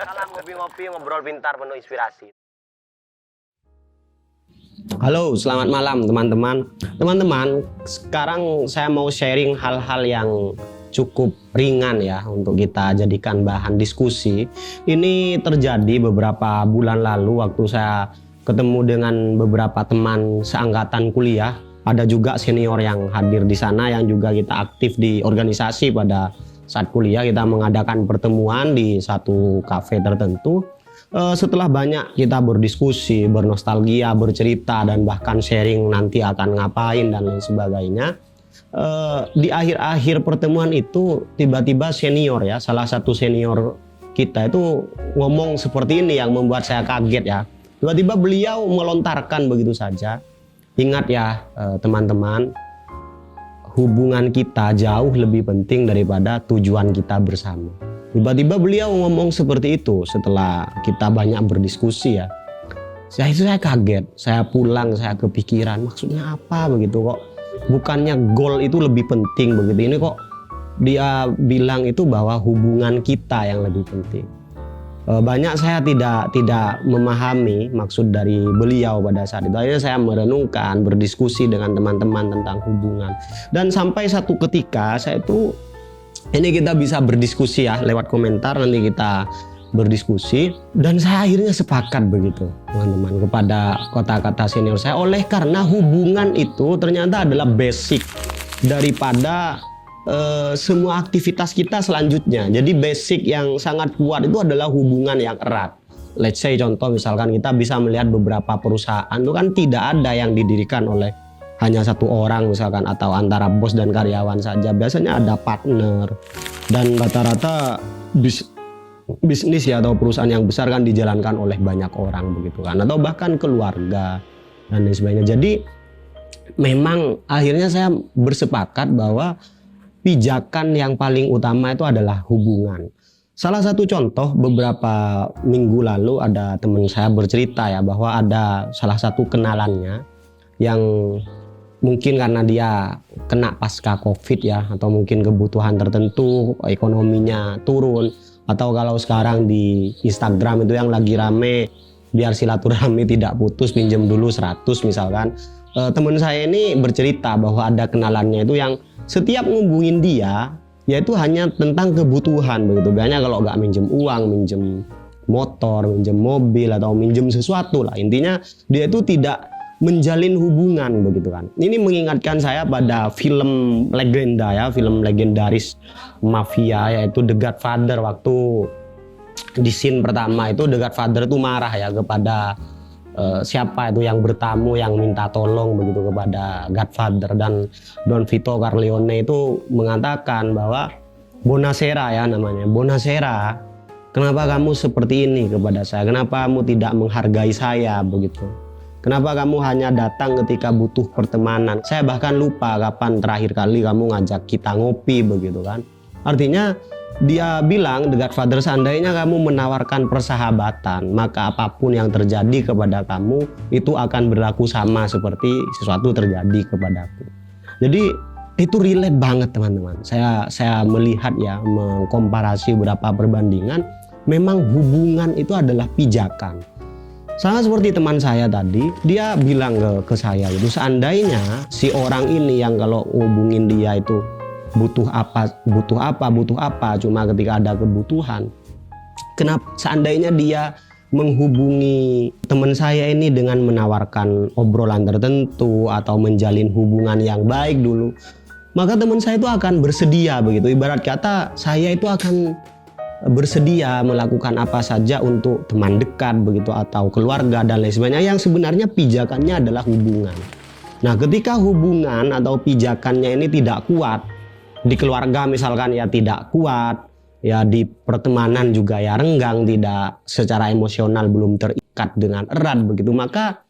Salam ngopi-ngopi, ngobrol pintar, penuh inspirasi. Halo, selamat malam teman-teman. Teman-teman, sekarang saya mau sharing hal-hal yang cukup ringan ya untuk kita jadikan bahan diskusi. Ini terjadi beberapa bulan lalu waktu saya ketemu dengan beberapa teman seangkatan kuliah. Ada juga senior yang hadir di sana yang juga kita aktif di organisasi pada saat kuliah. Kita mengadakan pertemuan di satu kafe tertentu. Setelah banyak kita berdiskusi, bernostalgia, bercerita, dan bahkan sharing nanti akan ngapain dan lain sebagainya. Di akhir-akhir pertemuan itu tiba-tiba senior ya, salah satu senior kita itu ngomong seperti ini yang membuat saya kaget ya. Tiba-tiba beliau melontarkan begitu saja. Ingat ya teman-teman, hubungan kita jauh lebih penting daripada tujuan kita bersama. Tiba-tiba beliau ngomong seperti itu setelah kita banyak berdiskusi ya. Saya kaget, saya pulang, saya kepikiran maksudnya apa begitu kok. Bukannya goal itu lebih penting begitu, ini kok dia bilang itu bahwa hubungan kita yang lebih penting. Banyak saya tidak memahami maksud dari beliau pada saat itu. Akhirnya saya merenungkan, berdiskusi dengan teman-teman tentang hubungan. Dan sampai satu ketika saya itu, ini kita bisa berdiskusi ya lewat komentar, nanti kita berdiskusi. Dan saya akhirnya sepakat begitu teman-teman kepada kata-kata senior saya. Oleh karena hubungan itu ternyata adalah basic daripada semua aktivitas kita selanjutnya. Jadi basic yang sangat kuat itu adalah hubungan yang erat. Let's say contoh misalkan kita bisa melihat beberapa perusahaan itu kan tidak ada yang didirikan oleh hanya satu orang misalkan atau antara bos dan karyawan saja. Biasanya ada partner dan rata-rata bisnis ya atau perusahaan yang besar kan dijalankan oleh banyak orang begitu kan, atau bahkan keluarga dan lain sebagainya. Jadi memang akhirnya saya bersepakat bahwa pijakan yang paling utama itu adalah hubungan. Salah satu contoh, beberapa minggu lalu ada teman saya bercerita ya bahwa ada salah satu kenalannya yang mungkin karena dia kena pasca COVID ya, atau mungkin kebutuhan tertentu, ekonominya turun, atau kalau sekarang di Instagram itu yang lagi rame biar silaturahmi tidak putus, pinjam dulu 100 misalkan. Teman saya ini bercerita bahwa ada kenalannya itu yang setiap ngubungin dia yaitu hanya tentang kebutuhan begitu. Biasanya kalau nggak minjem uang, minjem motor, minjem mobil atau minjem sesuatu lah. Intinya dia itu tidak menjalin hubungan begitu kan. Ini mengingatkan saya pada film legenda ya, film legendaris mafia yaitu The Godfather. Waktu di scene pertama itu The Godfather itu marah ya kepada siapa itu yang bertamu yang minta tolong begitu kepada Godfather, dan Don Vito Corleone itu mengatakan bahwa Bonasera ya namanya, Bonasera, kenapa kamu seperti ini kepada saya, kenapa kamu tidak menghargai saya begitu, kenapa kamu hanya datang ketika butuh pertemanan, saya bahkan lupa kapan terakhir kali kamu ngajak kita ngopi begitu kan. Artinya dia bilang, The Godfather, seandainya kamu menawarkan persahabatan, maka apapun yang terjadi kepada kamu itu akan berlaku sama seperti sesuatu terjadi kepadaku. Jadi itu relate banget teman-teman. Saya melihat ya, mengkomparasi beberapa perbandingan, memang hubungan itu adalah pijakan. Sama seperti teman saya tadi, dia bilang ke saya itu, seandainya si orang ini yang kalau ngubungin dia itu butuh apa, cuma ketika ada kebutuhan. Kenapa seandainya dia menghubungi teman saya ini dengan menawarkan obrolan tertentu atau menjalin hubungan yang baik dulu, maka teman saya itu akan bersedia begitu. Ibarat kata saya itu akan bersedia melakukan apa saja untuk teman dekat begitu atau keluarga dan lain sebagainya, yang sebenarnya pijakannya adalah hubungan. Nah, ketika hubungan atau pijakannya ini tidak kuat, di keluarga misalkan ya tidak kuat, ya di pertemanan juga ya renggang, tidak secara emosional belum terikat dengan erat begitu, maka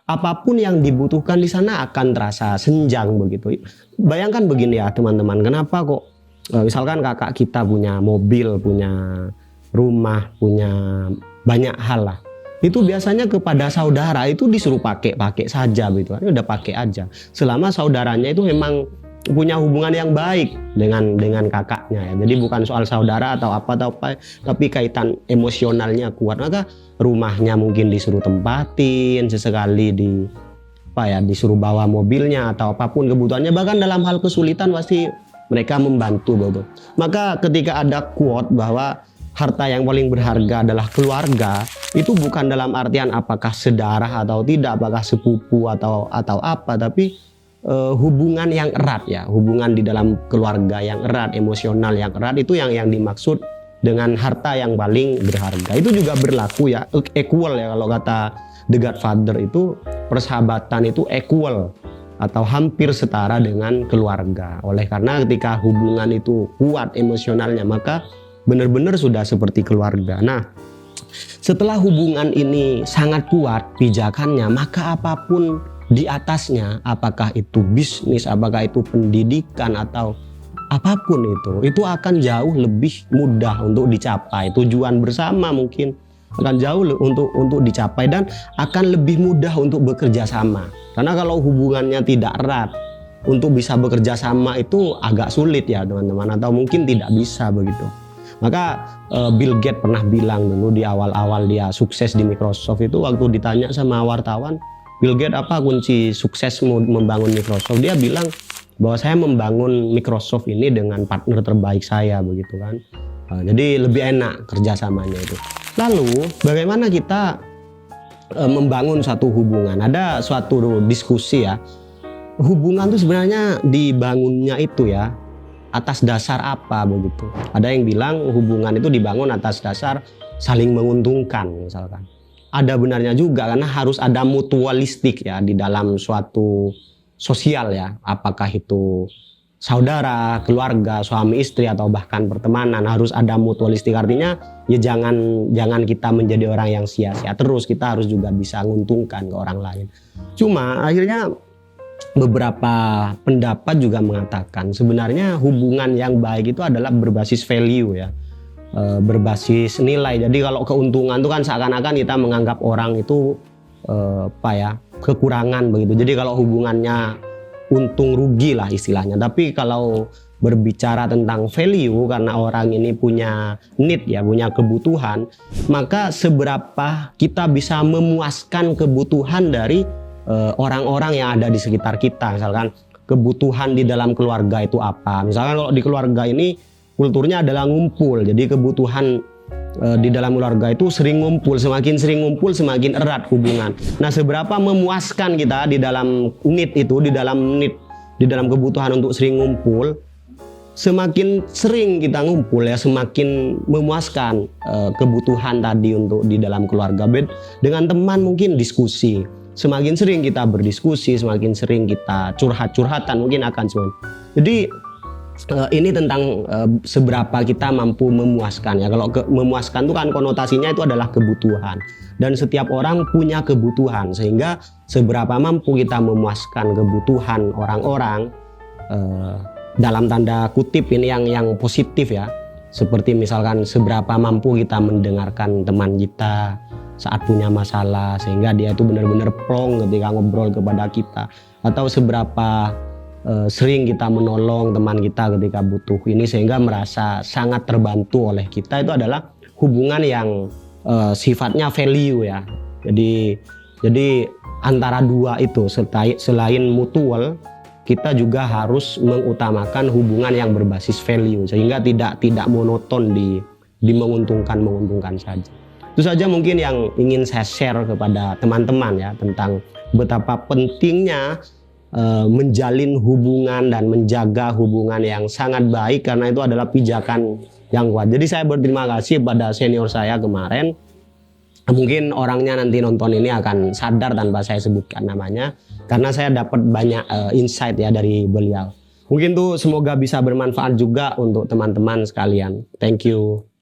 apapun yang dibutuhkan di sana akan terasa senjang begitu. Bayangkan begini ya teman-teman, kenapa kok misalkan kakak kita punya mobil, punya rumah, punya banyak hal lah, itu biasanya kepada saudara itu disuruh pakai saja gitu kan, udah pakai aja selama saudaranya itu memang punya hubungan yang baik dengan kakaknya ya. Jadi bukan soal saudara atau apa, tapi kaitan emosionalnya kuat. Maka rumahnya mungkin disuruh tempatin, sesekali disuruh bawa mobilnya atau apapun kebutuhannya, bahkan dalam hal kesulitan pasti mereka membantu betul. Maka ketika ada quote bahwa harta yang paling berharga adalah keluarga, itu bukan dalam artian apakah sedarah atau tidak, apakah sepupu atau apa, tapi hubungan yang erat ya, hubungan di dalam keluarga yang erat, emosional yang erat, itu yang dimaksud dengan harta yang paling berharga. Itu juga berlaku ya, equal ya, kalau kata The Godfather itu persahabatan itu equal atau hampir setara dengan keluarga. Oleh karena ketika hubungan itu kuat emosionalnya, maka benar-benar sudah seperti keluarga. Nah, setelah hubungan ini sangat kuat pijakannya, maka apapun di atasnya, apakah itu bisnis, apakah itu pendidikan atau apapun itu akan jauh lebih mudah untuk dicapai. Tujuan bersama mungkin akan jauh untuk dicapai dan akan lebih mudah untuk bekerja sama. Karena kalau hubungannya tidak erat, untuk bisa bekerja sama itu agak sulit ya teman-teman, atau mungkin tidak bisa begitu. Maka Bill Gates pernah bilang dulu di awal-awal dia sukses di Microsoft itu, waktu ditanya sama wartawan, Bill Gates, apa kunci sukses membangun Microsoft? Dia bilang bahwa saya membangun Microsoft ini dengan partner terbaik saya, begitu kan. Jadi lebih enak kerjasamanya itu. Lalu bagaimana kita membangun satu hubungan? Ada suatu diskusi ya. Hubungan itu sebenarnya dibangunnya itu ya atas dasar apa begitu. Ada yang bilang hubungan itu dibangun atas dasar saling menguntungkan misalkan. Ada benarnya juga, karena harus ada mutualistik ya di dalam suatu sosial ya. Apakah itu saudara, keluarga, suami istri atau bahkan pertemanan, harus ada mutualistik. Artinya ya jangan kita menjadi orang yang sia-sia terus, kita harus juga bisa menguntungkan ke orang lain. Cuma akhirnya beberapa pendapat juga mengatakan sebenarnya hubungan yang baik itu adalah berbasis value ya. Berbasis nilai. Jadi kalau keuntungan itu kan seakan-akan kita menganggap orang itu kekurangan begitu. Jadi kalau hubungannya untung rugi lah istilahnya. Tapi kalau berbicara tentang value, karena orang ini punya need ya, punya kebutuhan, maka seberapa kita bisa memuaskan kebutuhan dari orang-orang yang ada di sekitar kita. Misalkan kebutuhan di dalam keluarga itu apa. Misalkan kalau di keluarga ini kulturnya adalah ngumpul, jadi kebutuhan di dalam keluarga itu sering ngumpul, semakin sering ngumpul semakin erat hubungan. Nah, seberapa memuaskan kita di dalam di dalam kebutuhan untuk sering ngumpul, semakin sering kita ngumpul ya semakin memuaskan kebutuhan tadi untuk di dalam keluarga. Dengan teman mungkin diskusi, semakin sering kita berdiskusi, semakin sering kita curhat-curhatan mungkin akan semakin. Jadi ini tentang seberapa kita mampu memuaskan ya. Kalau memuaskan itu kan konotasinya itu adalah kebutuhan, dan setiap orang punya kebutuhan, sehingga seberapa mampu kita memuaskan kebutuhan orang-orang dalam tanda kutip ini yang positif ya, seperti misalkan seberapa mampu kita mendengarkan teman kita saat punya masalah sehingga dia itu benar-benar plong ketika ngobrol kepada kita, atau seberapa sering kita menolong teman kita ketika butuh ini sehingga merasa sangat terbantu oleh kita. Itu adalah hubungan yang sifatnya value ya. Jadi antara dua itu, selain mutual, kita juga harus mengutamakan hubungan yang berbasis value sehingga tidak monoton di menguntungkan saja. Itu saja mungkin yang ingin saya share kepada teman-teman ya, tentang betapa pentingnya menjalin hubungan dan menjaga hubungan yang sangat baik, karena itu adalah pijakan yang kuat. Jadi saya berterima kasih pada senior saya kemarin. Mungkin orangnya nanti nonton ini akan sadar tanpa saya sebutkan namanya, karena saya dapat banyak insight ya dari beliau. Mungkin tuh semoga bisa bermanfaat juga untuk teman-teman sekalian. Thank you.